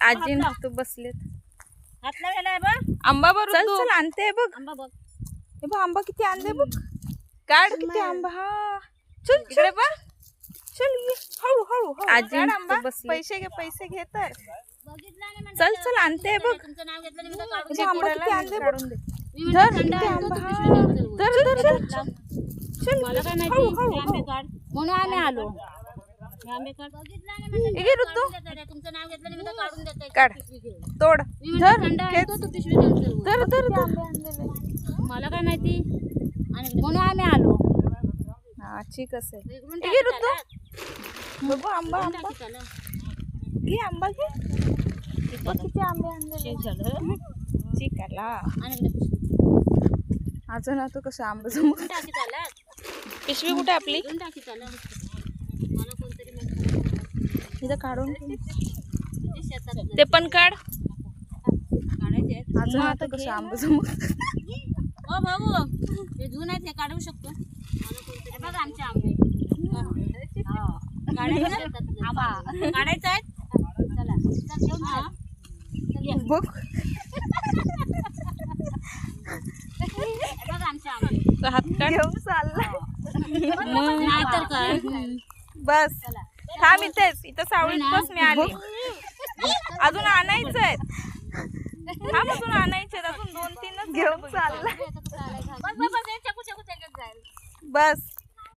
आजी तू बसलेत. हात लावलाय बघ. आंबा बरं चल चल आणते बघ. आंबा बघ. हे बघ आंबा किती आणले बघ. काढ किती आंबा. हा चल इकडे बघ. चल ये हळू हळू आजी आंबा पैसे घे पैसे घे तर. चल चल आणते बघ. तुमचं नाव घेतलं मी तर काढून हे आंबा किती आणले बघ. मी धर म्हणलं थंड किती आहे, आंबा. तो हा. पिशवी देऊन दे. धर धर धर. चल मला काय माहिती हे आंबे काढ म्हणून आम्ही आलो. हे आंबे काढ. हे घे ऋतू. तुमचं नाव घेतलं मी तर काढून देते. काढ पिशवी घेऊन. तोड मी म्हणलं धर थंड आहे, खेच. तो पिशवी देऊन दे. धर धर धर. मला काय माहिती आणि म्हणून आम्ही आलो. हा ठीक असेल. इकडून हे घे टाकी ऋतू. चालत. बघू आंबा इकडून आंबा टाकी चालत. घे आंबा घे. बघ किती आंबे आणले. शेक झालं. चिकाला आणि इकडे पिशवी. अजून आता कसं आंबा जमू. इकडून टाकी चालत. पिशवी कुठे आपली. इकडून टाकी चालत. मला कोणतरी म्हणतं. इथं काढून ठेव. ते शेतात ते पण काढ. काढायचे आहेत. अजून आता कसं आंबा जमू. ओ भाऊ हे जून आहेत हे काढू शकतो. मला कोणतरी बघ आमचे आंबे. काढायचे आहेत. आंबा काढायचे आहेत. चला चल घेऊन जा. बघ बघ आमचे आंबे. हात काढ घेऊन चालला. नाही तर काय. बस थांब इथेच. इथं सावळीत बस मी आली. अजून आणायचं आहेत. थांब अजून आणायचे अजून 2-3च घेऊन चालला. बस बस बस हे चकू चकू चकू जाईल. बस